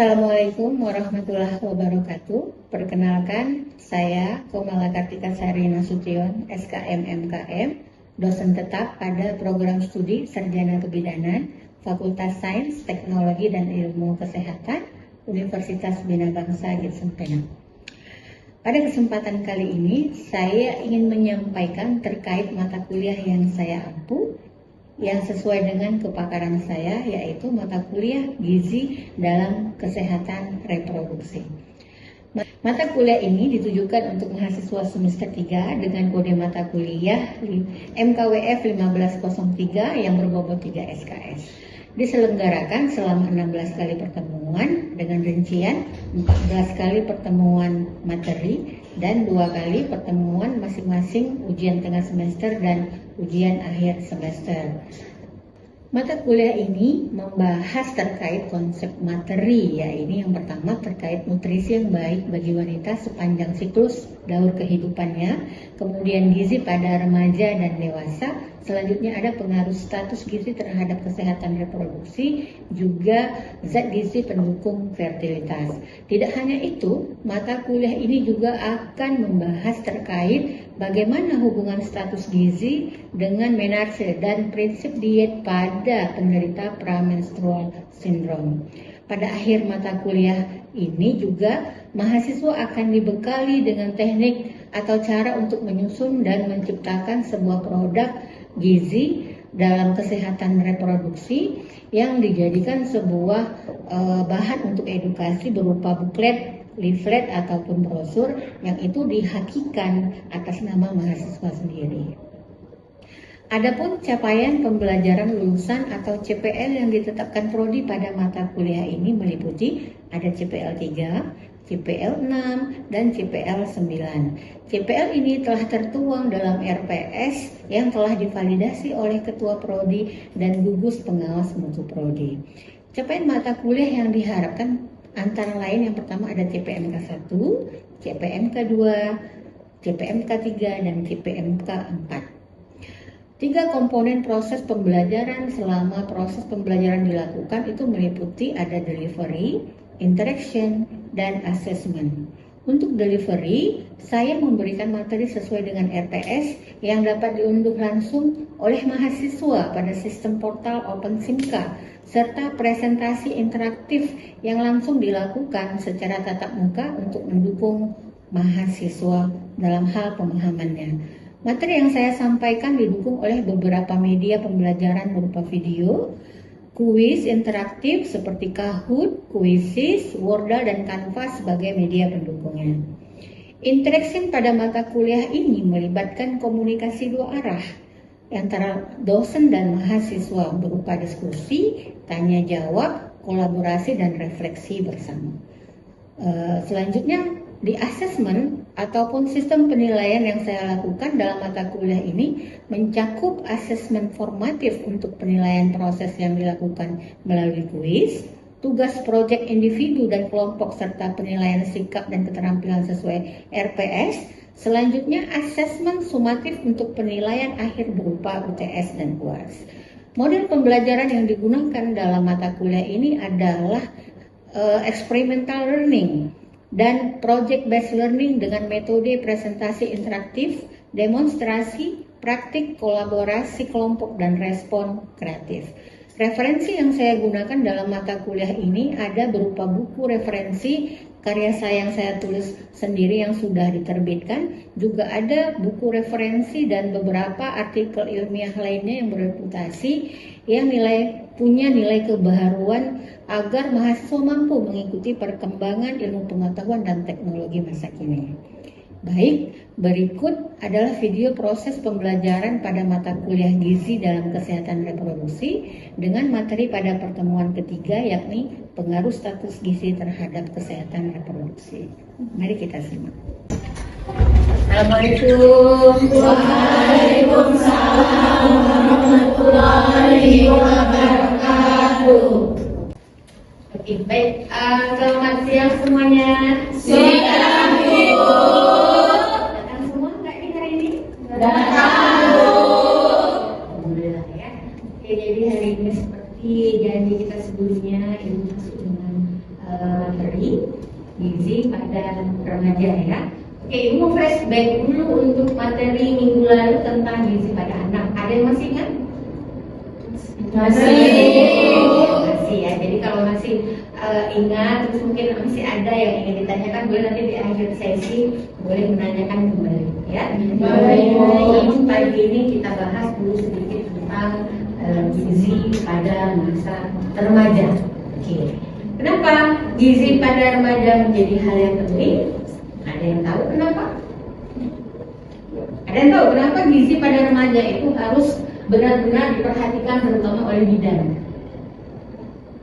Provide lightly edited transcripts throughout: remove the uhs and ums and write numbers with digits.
Assalamualaikum warahmatullahi wabarakatuh. Perkenalkan, saya Komala Kartika Sari Nasution, SKM MKM, dosen tetap pada program studi Sarjana Kebidanan, Fakultas Sains, Teknologi dan Ilmu Kesehatan, Universitas Bina Bangsa Gibson Penang. Pada kesempatan kali ini, saya ingin menyampaikan terkait mata kuliah yang saya ampu, yang sesuai dengan kepakaran saya, yaitu mata kuliah gizi dalam kesehatan reproduksi. Mata kuliah ini ditujukan untuk mahasiswa semester 3 dengan kode mata kuliah MKWF 1503 yang berbobot 3 SKS. Diselenggarakan selama 16 kali pertemuan dengan rincian 14 kali pertemuan materi dan 2 kali pertemuan masing-masing ujian tengah semester dan ujian akhir semester. Mata kuliah ini membahas terkait konsep materi, yaitu yang pertama terkait nutrisi yang baik bagi wanita sepanjang siklus daur kehidupannya, kemudian gizi pada remaja dan dewasa, selanjutnya ada pengaruh status gizi terhadap kesehatan reproduksi, juga zat gizi pendukung fertilitas. Tidak hanya itu, mata kuliah ini juga akan membahas terkait bagaimana hubungan status gizi dengan menarche dan prinsip diet pada penderita premenstrual syndrome. Pada akhir mata kuliah ini juga mahasiswa akan dibekali dengan teknik atau cara untuk menyusun dan menciptakan sebuah produk gizi dalam kesehatan reproduksi yang dijadikan sebuah bahan untuk edukasi berupa buklet, leaflet ataupun brosur yang itu dihakikan atas nama mahasiswa sendiri. Adapun capaian pembelajaran lulusan atau CPL yang ditetapkan prodi pada mata kuliah ini meliputi ada CPL 3, CPL 6, dan CPL 9. CPL ini telah tertuang dalam RPS yang telah divalidasi oleh Ketua Prodi dan gugus pengawas mutu Prodi. Capaian mata kuliah yang diharapkan antara lain yang pertama ada CPMK 1, CPMK 2, CPMK 3, dan CPMK 4. 3 komponen proses pembelajaran selama proses pembelajaran dilakukan itu meliputi ada delivery, interaction, dan assessment. Untuk delivery, saya memberikan materi sesuai dengan RPS yang dapat diunduh langsung oleh mahasiswa pada sistem portal OpenSimka, serta presentasi interaktif yang langsung dilakukan secara tatap muka untuk mendukung mahasiswa dalam hal pemahamannya. Materi yang saya sampaikan didukung oleh beberapa media pembelajaran berupa video, kuis interaktif seperti Kahoot, Quizizz, Wordle, dan Canva sebagai media pendukungnya. Interaction pada mata kuliah ini melibatkan komunikasi 2 arah antara dosen dan mahasiswa berupa diskusi, tanya jawab, kolaborasi, dan refleksi bersama. Selanjutnya di assessment ataupun sistem penilaian yang saya lakukan dalam mata kuliah ini mencakup asesmen formatif untuk penilaian proses yang dilakukan melalui kuis, tugas proyek individu dan kelompok serta penilaian sikap dan keterampilan sesuai RPS. Selanjutnya asesmen sumatif untuk penilaian akhir berupa UTS dan UAS. Model pembelajaran yang digunakan dalam mata kuliah ini adalah experimental learning dan project-based learning dengan metode presentasi interaktif, demonstrasi, praktik, kolaborasi kelompok, dan respon kreatif. Referensi yang saya gunakan dalam mata kuliah ini ada berupa buku referensi karya saya yang saya tulis sendiri yang sudah diterbitkan, juga ada buku referensi dan beberapa artikel ilmiah lainnya yang bereputasi yang punya nilai kebaharuan agar mahasiswa mampu mengikuti perkembangan ilmu pengetahuan dan teknologi masa kini. Baik, berikut adalah video proses pembelajaran pada mata kuliah gizi dalam kesehatan reproduksi dengan materi pada pertemuan ketiga, yakni pengaruh status gizi terhadap kesehatan reproduksi. Mari kita simak. Assalamualaikum. Waalaikumsalam warahmatullahi wabarakatuh. Oke, baik. Selamat siang semuanya. Siang Ibu. Datang semua nggak nih hari ini? Datang Bu. Alhamdulillah ya. Oke, jadi hari ini seperti janji kita sebelumnya, Ibu masuk dengan materi gizi pada remaja ya. Oke, Ibu mau flashback dulu untuk materi minggu lalu tentang gizi pada anak. Ada yang masih ingat? Masih ya. Jadi kalau masih ingat, terus mungkin masih ada yang ingin ditanyakan, boleh nanti di akhir sesi boleh menanyakan kembali ya. Baik. Pagi ini kita bahas dulu sedikit tentang gizi pada masa remaja. Oke. Kenapa gizi pada remaja menjadi hal yang penting? Ada yang tahu kenapa? Ada yang tahu kenapa gizi pada remaja itu harus benar-benar diperhatikan terutama oleh bidan?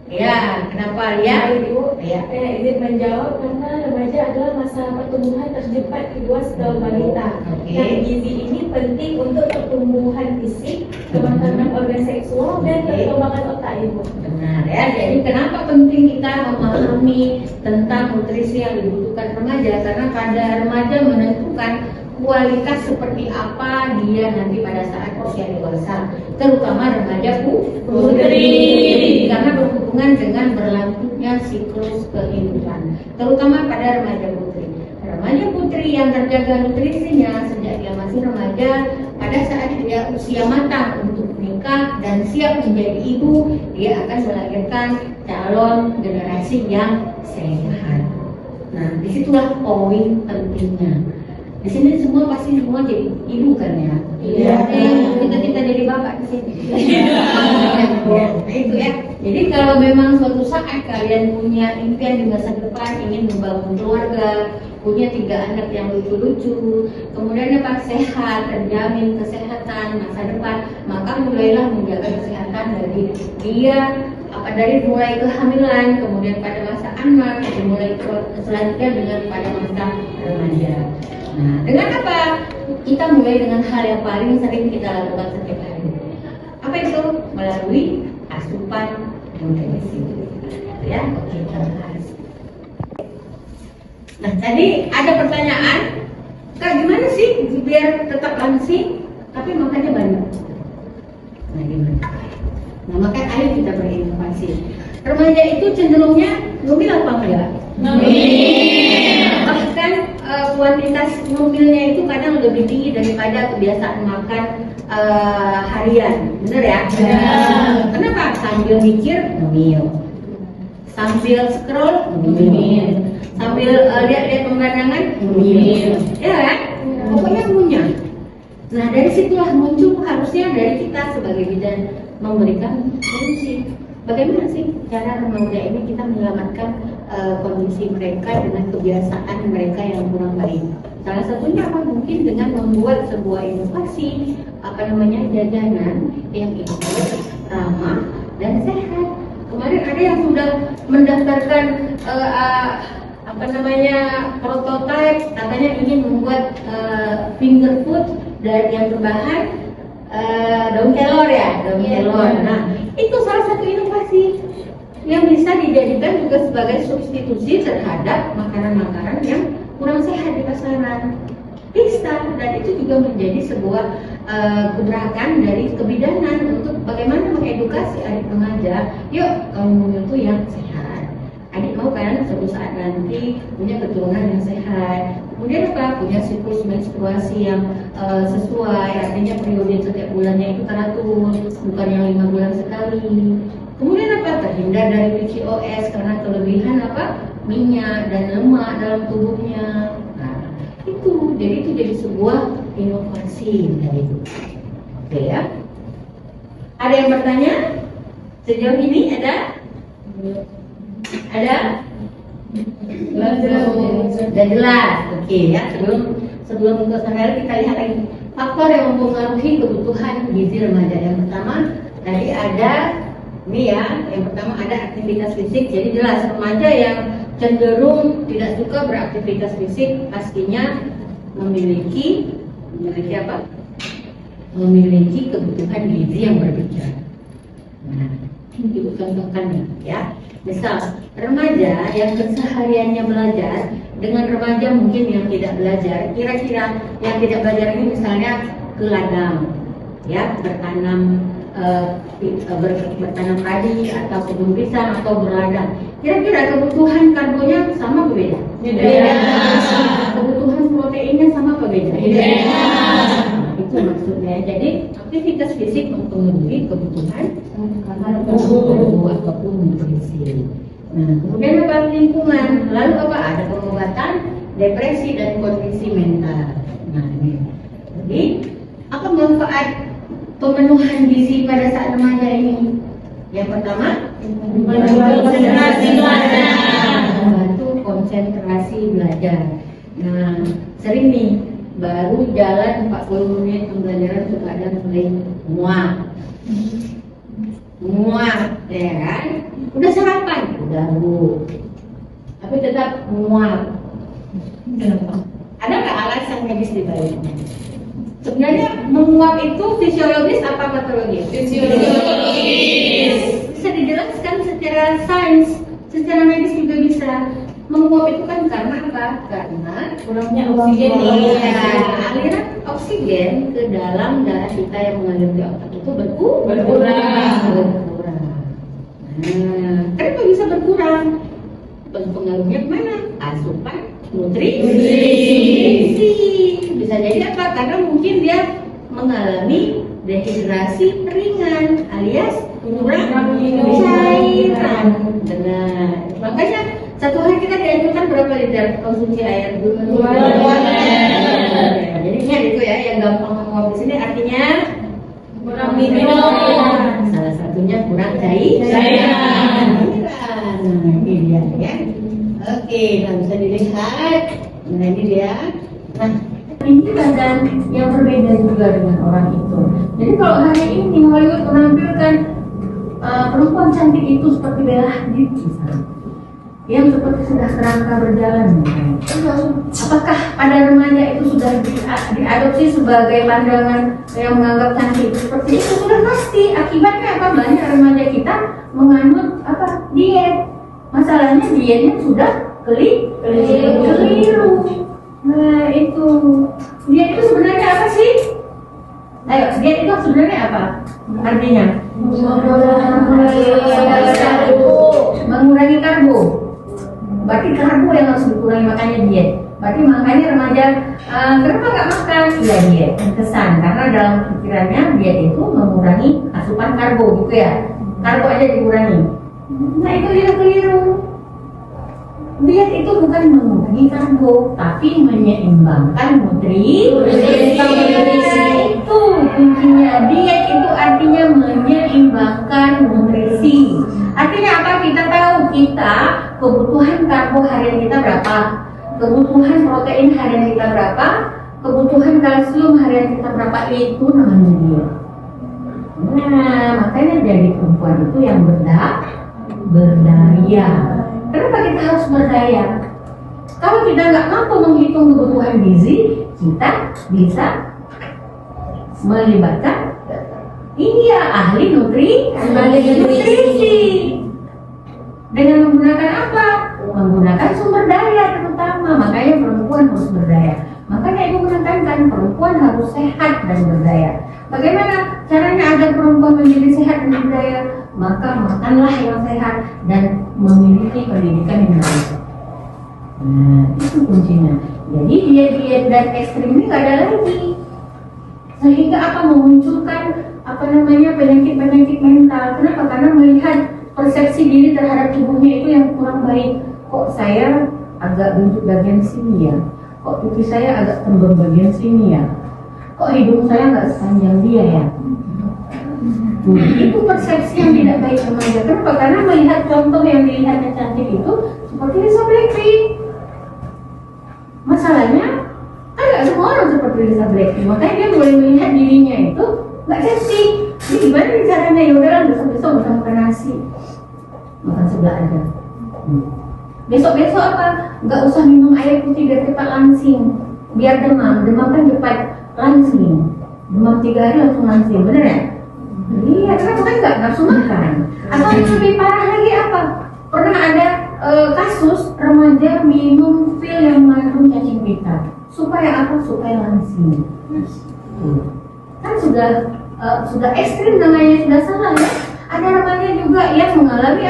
Ya, kenapa ya Ibu? Ya. Izin menjawab karena remaja adalah masa pertumbuhan tercepat kedua setelah balita. Dan gizi ini penting untuk pertumbuhan fisik, kematangan organ seksual dan perkembangan otak Ibu. Benar ya. Jadi kenapa penting kita memahami tentang nutrisi yang dibutuhkan remaja? Karena pada remaja menentukan kualitas seperti apa dia nanti pada saat usia dewasa, terutama remaja putri, karena berhubungan dengan berlangsungnya siklus kehidupan, terutama pada remaja putri. Remaja putri yang terjaga nutrisinya sejak dia masih remaja, pada saat dia usia matang untuk menikah dan siap menjadi ibu, dia akan melahirkan calon generasi yang sehat. Nah, disitulah poin pentingnya. Di sini semua jadi ibu kan ya? Iya. Kita jadi bapak di sini. Nah, itu ya. Jadi kalau memang suatu saat kalian punya impian di masa depan ingin membangun keluarga, punya 3 anak yang lucu-lucu, kemudian dapat sehat, terjamin kesehatan masa depan, maka mulailah menjaga kesehatan dari mulai kehamilan, kemudian pada masa anak, mulai selanjutnya dengan pada masa remaja. Nah, dengan apa? Kita mulai dengan hal yang paling sering kita lakukan setiap hari. Apa itu? Melalui asupan nutrisi. Ya, oke, kita bahas. Nah, tadi ada pertanyaan, Kak, gimana sih biar tetap langsing tapi makannya banyak? Nah, gimana? Nah, makanya ayo kita berinovasi. Remaja itu cenderungnya ngomil apa enggak? Bahkan kuantitas ngomilnya itu kadang lebih tinggi daripada kebiasaan makan harian, bener ya? Kenapa? Sambil mikir ngomil, sambil scroll ngomil, sambil lihat-lihat pemandangan ngomil, ya kan? Pokoknya ngunyah. Nah, dari situlah muncul harusnya dari kita sebagai bidan memberikan solusi. Bagaimana sih cara remaja ini kita menyelamatkan kondisi mereka dengan kebiasaan mereka yang kurang baik? Salah satunya apa? Mungkin dengan membuat sebuah inovasi, jajanan yang itu ramah dan sehat. Kemarin ada yang sudah mendaftarkan prototipe, katanya ingin membuat finger food dari yang berbahan daun kelor ya, daun kelor. Nah, itu salah satu inovasi yang bisa dijadikan juga sebagai substitusi terhadap makanan-makanan yang kurang sehat di pasaran. Bisa, dan itu juga menjadi sebuah gebrakan dari kebidanan untuk bagaimana mengedukasi adik remaja. Yuk, kamu itu yang sehat. Adik mau kan suatu saat nanti punya keturunan yang sehat. Kemudian apa? Punya siklus menstruasi yang sesuai, artinya periode setiap bulannya itu teratur, bukan yang 5 bulan sekali. Kemudian apa? Terhindar dari PCOS karena kelebihan minyak dan lemak dalam tubuhnya. Nah, itu jadi sebuah inovasi dari itu. Oke ya. Ada yang bertanya? Sejauh ini ada? Ada? Sudah jelas. Oke ya. Sebelum ke sana kita lihat lagi faktor yang mempengaruhi kebutuhan gizi remaja. Yang pertama tadi ada yang pertama ada aktivitas fisik. Jadi jelas remaja yang cenderung tidak suka beraktivitas fisik pastinya memiliki apa? Memiliki kebutuhan gizi yang berbeda. Nah, ini Ibu contohkan ya. Misal remaja yang kesehariannya belajar dengan remaja mungkin yang tidak belajar, kira-kira yang tidak belajar ini misalnya ke ladang, ya, bertanam bertanam padi atau kebun pisang atau berladang. Kira-kira kebutuhan karbonya sama apa beda? Beda. Kebutuhan proteinnya sama apa beda? Beda. Itu maksudnya. Jadi aktivitas fisik mempengaruhi kebutuhan karbo ataupun nutrisi. Nah, kemudian apa lingkungan? Lalu apa? Ada pengobatan depresi dan kondisi mental. Nah, ini. Jadi apa manfaat pemenuhan gizi pada saat remaja ini? Yang pertama, Konsentrasi belajar. membantu konsentrasi belajar. Nah, sering nih baru jalan 40 menit pembelajaran sudah ada mulai muak, ya kan? Udah sarapan, udah bu, tapi tetap muak. Ada nggak alasan medis di baliknya? Sebenarnya menguap itu fisiologis apa patologis? Fisiologis. Bisa dijelaskan secara sains, secara medis juga bisa. Menguap itu kan karena apa? Karena Kurangnya oksigen. iya, aliran oksigen ke dalam darah kita yang mengalir di otak itu berkurang. Nah, kenapa bisa berkurang? Pengaruhnya kemana? Asupan nutrisi. Bisa jadi apa? Karena mungkin dia mengalami dehidrasi ringan alias kurang minum cairan. Benar. Makanya satu hari kita dianjurkan berapa liter konsumsi air? 2 liter. Jadi ingat itu ya, yang gampang ngomong di sini artinya Kurang minum. salah satunya kurang cairan. Nah, ini dia ya. Oke, nah bisa dilihat. Nah ini dia. Nah, ini badan yang berbeda juga dengan orang itu. Jadi kalau hari ini Hollywood menampilkan perempuan cantik itu seperti Bella Hadid misalnya, yang seperti sudah kerangka berjalan. Apakah pada remaja itu sudah diadopsi sebagai pandangan yang menganggap cantik seperti itu? Sudah pasti. Akibatnya apa? Banyak remaja kita menganut apa? Diet. Masalahnya dietnya sudah keliru. Nah itu diet itu sebenarnya apa sih? Ayo, diet itu sebenarnya apa? Artinya mengurangi karbo. Berarti karbo yang harus dikurangi, makanya diet. Berarti makanya remaja kenapa nggak makan? Ya diet. Kesan karena dalam pikirannya diet itu mengurangi asupan karbo gitu ya. Karbo aja dikurangi. Nah itu dia keliru. Diet itu bukan mengurangi karbo, tapi menyeimbangkan nutrisi. Itu kuncinya. Diet itu artinya menyeimbangkan nutrisi. Artinya apa? Kita tahu kita kebutuhan karbo harian kita berapa, kebutuhan protein harian kita berapa, kebutuhan kalsium harian kita berapa, itu namanya diet. Nah, makanya jadi perempuan itu yang berdaya. Kenapa kita harus berdaya? Kalau kita nggak mampu menghitung kebutuhan gizi, kita bisa melibatkan ini ya ahli nutrisi. Dengan menggunakan apa? Menggunakan sumber daya terutama. Makanya perempuan harus berdaya. Makanya ibu menekankan perempuan harus sehat dan berdaya. Bagaimana caranya agar perempuan menjadi sehat dan berdaya? Maka makanlah yang sehat dan memiliki pendidikan yang baik. Nah, itu kuncinya. Jadi diet dan ekstrim ini nggak ada lagi. Sehingga apa? Memunculkan penyakit mental. Kenapa? Karena melihat persepsi diri terhadap tubuhnya itu yang kurang baik. Kok saya agak bentuk bagian sini ya? Kok pipi saya agak tembem bagian sini ya? Kok hidung saya nggak sepanjang dia ya? Itu persepsi yang tidak baik remaja. Kenapa? Karena melihat contoh yang dilihatnya cantik itu seperti Lisa Blackpink. Masalahnya kan nggak semua orang seperti Lisa Blackpink. Makanya dia mulai melihat dirinya itu nggak cantik. Jadi gimana caranya? Ya udahlah, besok bisa makan nasi, makan sebelah aja. Besok apa? Nggak usah minum air putih biar cepat langsing, biar demam kan cepat langsing. Demam 3 hari langsung langsing, bener ya? Iya, kenapa kan nggak nafsu makan? Atau yang lebih parah lagi apa? Pernah ada kasus remaja minum pil yang mengandung cacing pita. Supaya apa? Supaya langsing. Kan sudah sudah ekstrim namanya, sudah salah ya. Ada remaja juga yang mengalami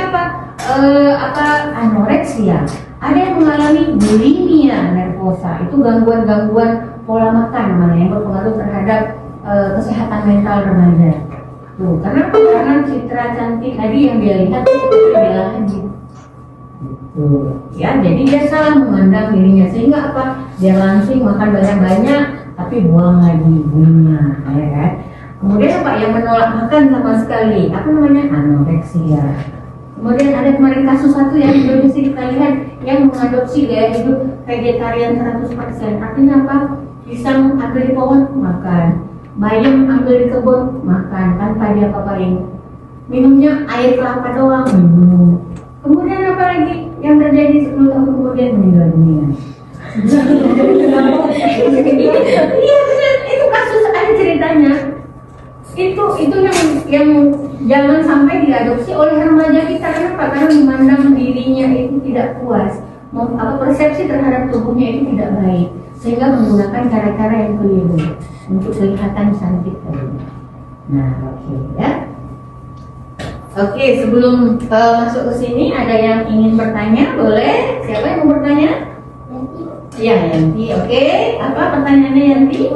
anoreksia, ada yang mengalami bulimia nervosa, itu gangguan-gangguan pola makan namanya yang berpengaruh terhadap kesehatan mental remaja. Tuh, karena citra cantik tadi yang dia lihat itu dia lanjut. Ya, jadi dia salah memandang dirinya sehingga apa? Dia langsing makan banyak-banyak tapi buang lagi bulimia, ya kan? Kemudian apa? Yang menolak makan sama sekali, apa namanya? Anoreksia. Kemudian ada kemarin kasus satu yang di Indonesia kita lihat yang mengadopsi gaya hidup vegetarian 100%. Artinya apa? Pisang ambil di pohon makan, bayam ambil di kebun makan, tanpa dia apa-apain. Minumnya air kelapa doang minum. Kemudian apa lagi yang terjadi 10 tahun kemudian meninggal dunia? Iya benar, itu kasus ada ceritanya. Itu yang jangan sampai diadopsi oleh remaja kita. Kenapa? Karena memandang dirinya itu tidak puas, persepsi terhadap tubuhnya itu tidak baik, sehingga menggunakan cara-cara yang keliru untuk kelihatan cantik tadi. Nah, oke ya. Oke, sebelum masuk ke sini ada yang ingin bertanya, boleh? Siapa yang mau bertanya? Yanti. Ya, Yanti. Oke, apa pertanyaannya Yanti?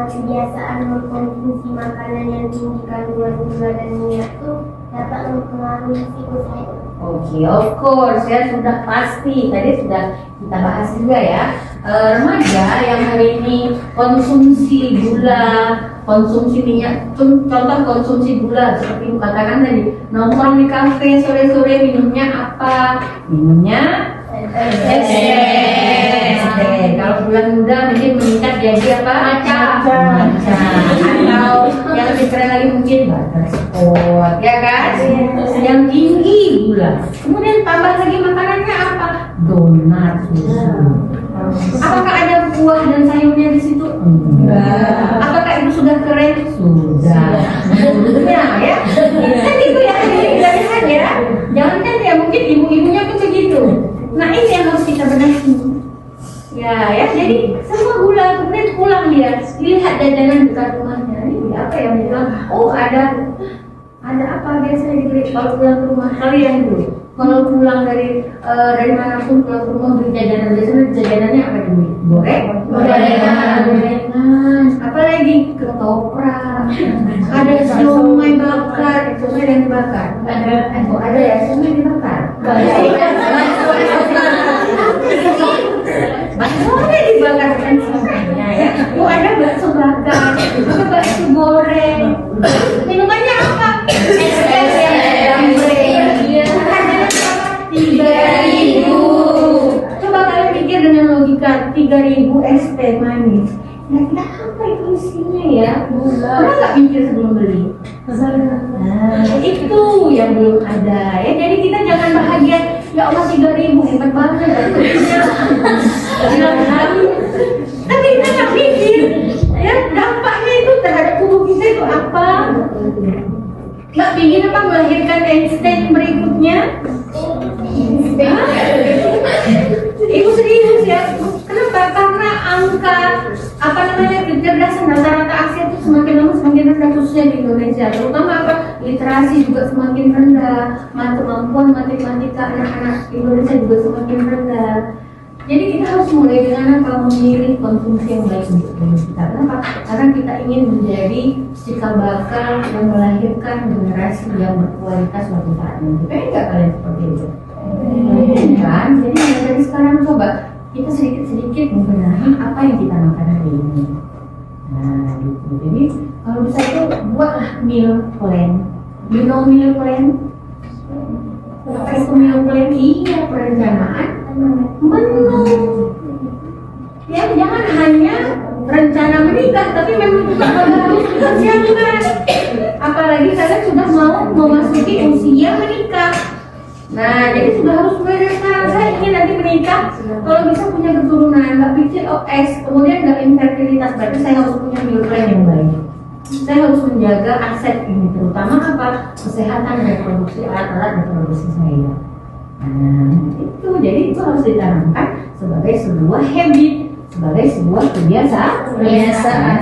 Kebiasaan mengkonsumsi makanan yang tinggi kandungan gula dan minyak itu dapat mempengaruhi siklus haid. Oke, of course ya, sudah pasti. Tadi sudah kita bahas juga ya. Remaja yang hari ini konsumsi gula, konsumsi minyak, contoh konsumsi gula seperti yang katakan tadi, nongkrong di kafe sore-sore minumnya apa? Minumnya es teh. Kalau bulan muda mungkin meningkat jadi apa? Matcha. Atau yang lebih keren lagi mungkin butterscotch, ya kan? Yang tinggi gula. Kemudian tambah lagi makanannya apa? Donat. Apakah ada buah dan sayurnya di situ? Enggak. Apakah itu sudah keren? Sudah. Nah, ya. Kan itu ya, kita lihat ya. Jangan kan ya, mungkin ibu-ibunya pun begitu. Nah, ini yang harus kita benahi. Ya, jadi semua gula, kemudian pulang dia lihat jajanan dekat rumahnya. Ini apa yang bilang? Oh, ada apa biasanya dibeli kalau pulang ke rumah kalian dulu. Kalau pulang dari manapun pulang ke rumah beli jajanan, biasanya jajanannya apa dulu? Gorengan, apalagi ketoprak, ada siomay bakar, siomay yang dibakar, ada ya siomay dibakar. Baksonya dibakar kan semuanya ya. Oh, ada bakso bakar, ada bakso goreng. Minumannya apa? Es teh yang jambreng. Harganya 3.000. Coba kalian pikir dengan logika 3.000 es teh manis. Kira-kira apa itu isinya ya? Pernah nggak mikir sebelum beli? Nah, itu yang belum ada ya. Jadi kita jangan bahagia. Ya Allah 3.000 hebat banget. Tapi kita nggak mikir ya dampaknya itu terhadap tubuh kita itu apa? Nggak ingin apa melahirkan Einstein berikutnya? Ibu serius ya. Kenapa? Karena angka kecerdasan rata-rata Asia itu semakin lama semakin rendah, khususnya di Indonesia. Terutama apa? Literasi juga semakin rendah, kemampuan matematika anak-anak Indonesia juga semakin rendah. Jadi kita harus mulai dengan apa? Memilih konsumsi yang baik untuk tubuh kita. Kenapa? Karena kita ingin menjadi cikal bakal yang melahirkan generasi yang berkualitas suatu saat nanti. Pengen nggak kalian seperti itu? Kan? Jadi dari sekarang coba kita sedikit-sedikit membenahi apa yang kita makan hari ini. Nah, gitu. Jadi kalau bisa itu buatlah meal plan. You know meal plan? Apa itu meal plan? Iya, perencanaan menu. Ya, jangan hanya rencana menikah, tapi memang juga harus dipersiapkan. Apalagi kalian sudah mau memasuki usia menikah. Nah, jadi sudah harus mulai dari sekarang. Saya ingin nanti menikah, kalau bisa punya keturunan, nggak PCOS, kemudian nggak infertilitas, berarti saya harus punya meal plan yang baik. Saya harus menjaga aset ini, terutama apa? Kesehatan reproduksi, alat-alat reproduksi saya. Nah, itu jadi itu harus ditanamkan sebagai sebuah habit, sebagai sebuah kebiasaan.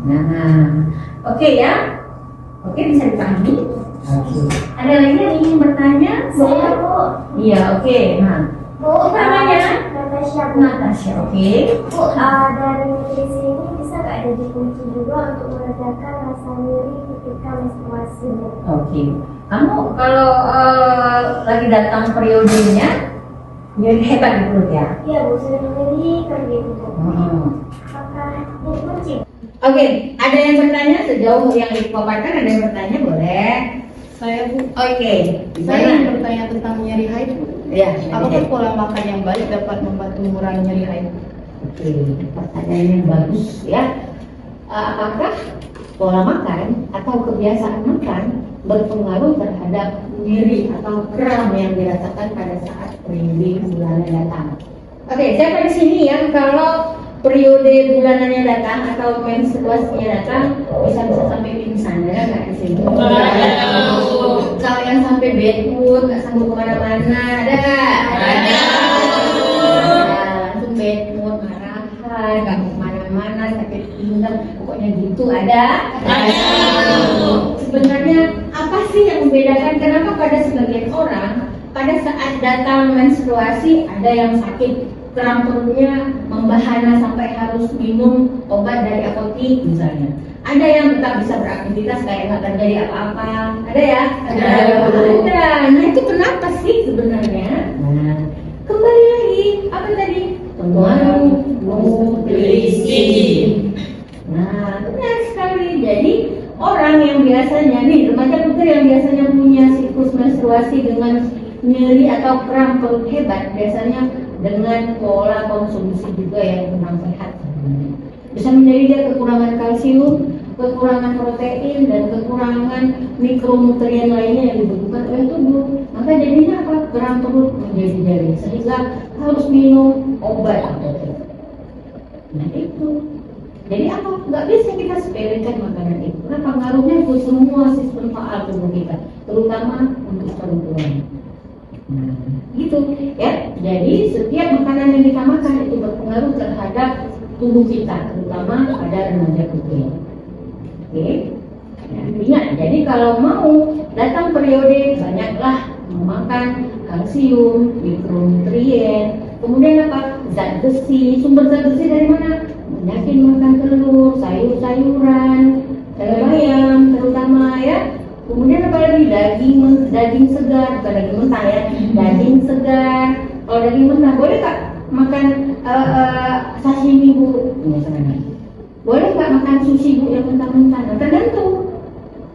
Nah, oke ya, oke bisa dipahami. Ada lagi yang ingin bertanya? Saya Bu. Iya, oke. Nah, Bu, apa namanya? Natasha. Natasha, oke. Bu, dari nutrisi ini bisa nggak ada dikunci juga untuk meredakan rasa nyeri ketika menstruasi? Oke. Kamu kalau lagi datang periodenya, nyeri hebat di perut ya? Iya Bu, sering nyeri kan gitu Bu. Hmm. Apakah dikunci? Oke, ada yang bertanya sejauh yang dipaparkan, ada yang bertanya boleh. Saya Bu. Oke, Saya ingin bertanya tentang nyeri haid Bu. Ya, Apakah pola makan yang baik dapat membantu mengurangi nyeri haid? Oke, pertanyaan yang bagus ya. Apakah pola makan atau kebiasaan makan berpengaruh terhadap nyeri atau kram yang dirasakan pada saat periode bulannya datang? Oke, siapa di sini yang kalau periode bulanannya datang atau menstruasinya datang bisa sampai pingsan? Ada nggak di sini? Kalau yang sampai bed mood, nggak sanggup kemana-mana, ada nggak? Ada. Langsung bed mood, marahan, nggak mau kemana-mana, sakit pinggang, pokoknya gitu, ada? Sebenarnya apa sih yang membedakan? Kenapa pada sebagian orang pada saat datang menstruasi ada yang sakit kram perutnya membahana sampai harus minum obat dari apotik misalnya. Ada yang tetap bisa beraktivitas kayak nggak terjadi apa-apa. Ada ya? Ada. Nah itu kenapa sih sebenarnya? Nah, kembali lagi apa tadi? Pengaruh nutrisi. Nah benar sekali. Jadi orang yang biasanya nih remaja putri yang biasanya punya siklus menstruasi dengan nyeri atau kram perut hebat biasanya dengan pola konsumsi juga yang kurang sehat. Bisa menjadi dia kekurangan kalsium, kekurangan protein, dan kekurangan mikronutrien lainnya yang dibutuhkan oleh tubuh. Maka jadinya apa? Kram perut menjadi-jadi sehingga harus minum obat. Nah itu. Jadi apa? Nggak bisa kita sepelekan makanan itu. Karena pengaruhnya ke semua sistem faal tubuh kita, terutama untuk perempuan. Nah, gitu ya. Jadi setiap makanan yang kita makan itu berpengaruh terhadap tubuh kita, terutama pada remaja putri. Oke. Ya, ingat, jadi kalau mau datang periode banyaklah memakan kalsium, mikronutrien, kemudian apa? Zat besi. Sumber zat besi dari mana? Banyakin makan telur, sayur-sayuran, sayur bayam terutama ya. Kemudian apalagi daging segar, bukan daging mentah ya, daging segar. Kalau daging mentah boleh nggak makan sashimi Bu? Misalnya. Boleh nggak makan sushi Bu yang mentah-mentah? Nah, tergantung.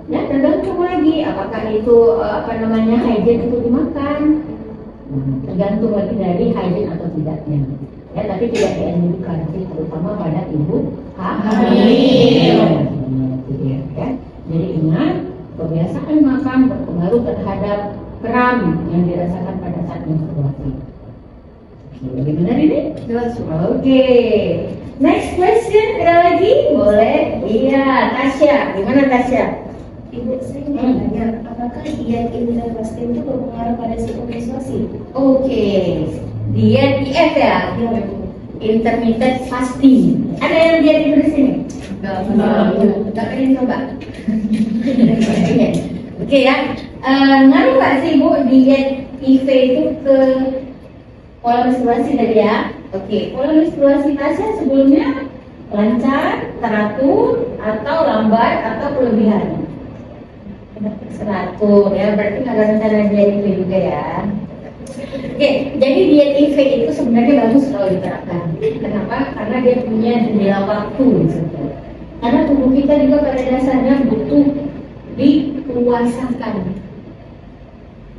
Ya tergantung lagi apakah itu hygiene itu dimakan. Tergantung lagi dari hygiene atau tidaknya. Ya tapi tidak dianjurkan sih, terutama pada ibu hamil. Ya. Jadi ingat, kebiasaan makan berpengaruh terhadap kram yang dirasakan pada saat menstruasi. Oke, benar ini? Jelas. Oke. Next question, ada lagi? Boleh? Iya, Tasya. Gimana Tasya? Ibu, saya ingin bertanya, apakah diet intermittent fasting itu berpengaruh pada siklus menstruasi? Oke. Diet IF ya? Intermittent fasting. Ada yang diet itu di sini? Enggak pengen coba. Oke ya. Ngaruh nggak sih Bu diet IV itu ke pola menstruasi tadi ya? Oke, pola menstruasi Tasya sebelumnya lancar, teratur, atau lambat, atau kelebihan? Teratur ya, berarti ada rencana diet IV juga ya. Oke, jadi diet IV itu sebenarnya bagus kalau diterapkan. Kenapa? Karena dia punya jendela waktu gitu. Karena tubuh kita juga pada dasarnya butuh dipuasakan.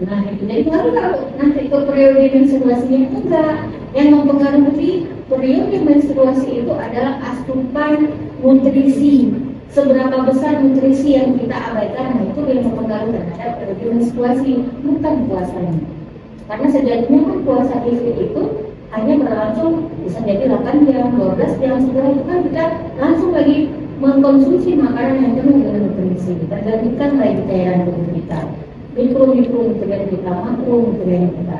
Nah, itu jadi kalau nanti ke periode menstruasinya enggak. Yang mempengaruhi periode menstruasi itu adalah asupan nutrisi. Seberapa besar nutrisi yang kita abaikan, nah itu yang mempengaruhi terhadap periode menstruasi, bukan puasanya. Karena sejatinya kan puasa itu hanya berlangsung bisa jadi 8 jam, 12 jam, setelah itu kan kita langsung lagi mengkonsumsi makanan yang penuh dengan nutrisi. Tergantikan lagi cairan tubuh kita, mikronutrien kita, makronutrien kita.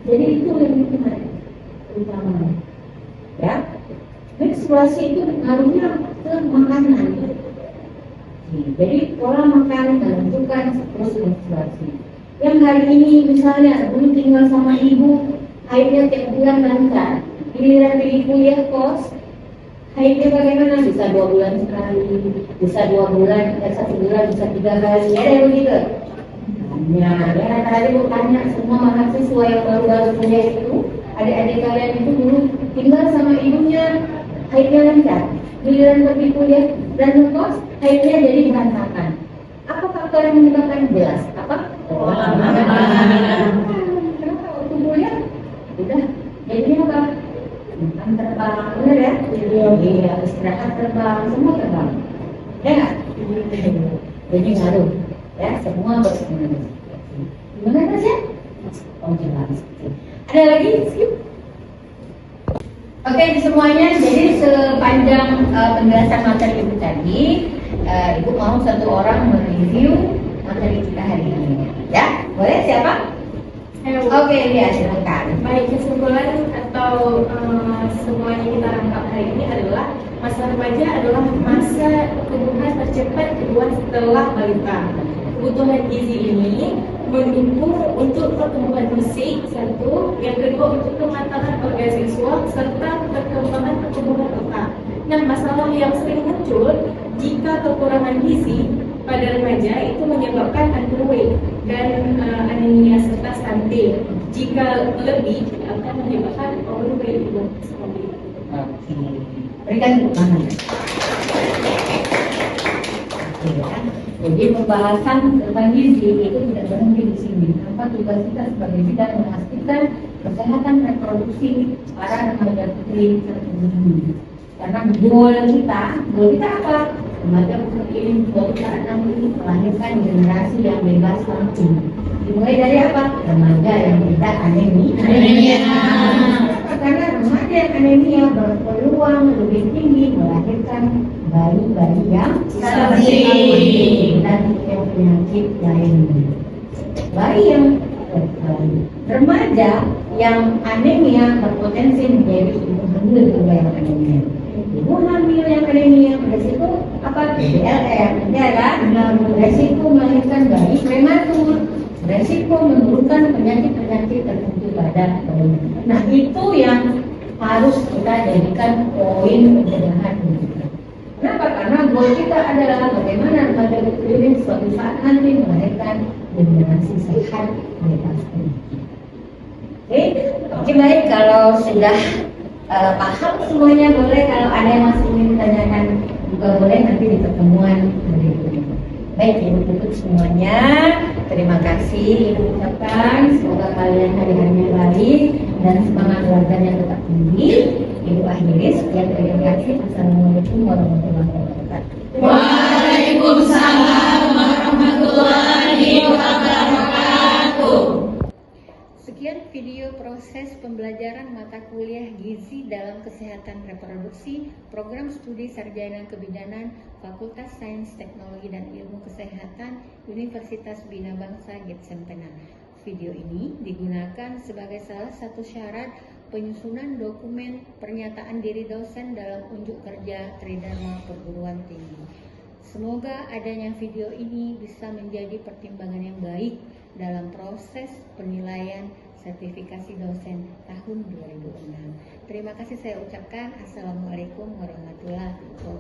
Jadi itu yang kita utama, ya. menstruasi itu ngaruhnya ke makanan. Jadi pola makan menentukan siklus menstruasi. Yang hari ini misalnya dulu tinggal sama ibu, haidnya tiap bulan lancar, giliran pergi kuliah kos, haidnya bagaimana? Bisa 2 bulan sekali, bisa 2 bulan, 1 bulan, bisa 3 kali, ada yang begitu? Ya, tadi aku tanya semua mahasiswa yang baru-baru kuliah itu, adik-adik kalian itu dulu tinggal sama ibunya, haidnya lancar, giliran pergi kuliah dan ngekos, haidnya jadi berantakan. Apa faktor yang menyebabkan? Jelas. Apa? Kenapa waktu kuliah? Udah, jadinya apa? Makan terbang, benar ya? Iya, istirahat terbang, semua terbang. Ya nggak? Jadi ngaruh. Ya, semua bersemangat. Gimana sih? Oh, jelas. Ada lagi? Skip. Oke, semuanya. Jadi sepanjang penjelasan materi ibu tadi, ibu mau satu orang mereview materi kita hari ini. Ya, boleh? Siapa? Oke, ya silakan. Baik, kesimpulan atau semuanya kita rangkap hari ini adalah masa remaja adalah masa pertumbuhan tercepat kedua setelah balita. Kebutuhan gizi ini mendukung untuk pertumbuhan fisik satu, yang kedua untuk kematangan organ seksual serta perkembangan pertumbuhan otak. Nah, masalah yang sering muncul jika kekurangan gizi pada remaja itu menyebabkan underweight dan anemia serta stunting. Jika lebih akan menyebabkan overweight itu seperti itu. Oke, berikan tepuk tangan. Oke, ya. Jadi pembahasan tentang gizi itu tidak berhenti di sini. Apa tugas kita sebagai bidan memastikan kesehatan reproduksi para remaja putri terpenuhi. Karena goal kita apa? Remaja putri ini goal kita nanti melahirkan generasi yang bebas stunting. Dimulai dari apa? Remaja yang tidak anemia. Karena remaja yang anemia berpeluang lebih tinggi melahirkan bayi-bayi yang stunting dan yang penyakit lain. Bayi yang remaja yang anemia berpotensi menjadi ibu hamil juga yang anemia. Ibu hamil yang anemia beresiko apa? BLR, ya kan? Beresiko melahirkan bayi prematur. Resiko menurunkan penyakit-penyakit tertentu pada bayi. Nah, itu yang harus kita jadikan poin pencegahan kita. Kenapa? Karena goal kita adalah bagaimana remaja putri ini suatu saat nanti melahirkan generasi sehat bebas penyakit. Oke, baik. Kalau sudah paham semuanya, boleh. Kalau ada yang masih ingin ditanyakan juga boleh nanti di pertemuan berikutnya. Baik, ibu tutup semuanya. Terima kasih ibu ucapkan. Semoga kalian hari-harinya baik dan semangat keluarganya tetap tinggi. Ibu akhiri. Sekian, terima kasih. Assalamualaikum warahmatullahi wabarakatuh. Waalaikumsalam warahmatullahi wabarakatuh. Sekian video proses pembelajaran mata kuliah gizi dalam kesehatan reproduksi program studi sarjana kebidanan Fakultas Sains Teknologi dan Ilmu Kesehatan Universitas Bina Bangsa Getsempenan. Video ini digunakan sebagai salah satu syarat penyusunan dokumen pernyataan diri dosen dalam unjuk kerja Tridharma Perguruan Tinggi. Semoga adanya video ini bisa menjadi pertimbangan yang baik dalam proses penilaian sertifikasi dosen tahun 2006. Terima kasih saya ucapkan. Assalamualaikum warahmatullahi wabarakatuh.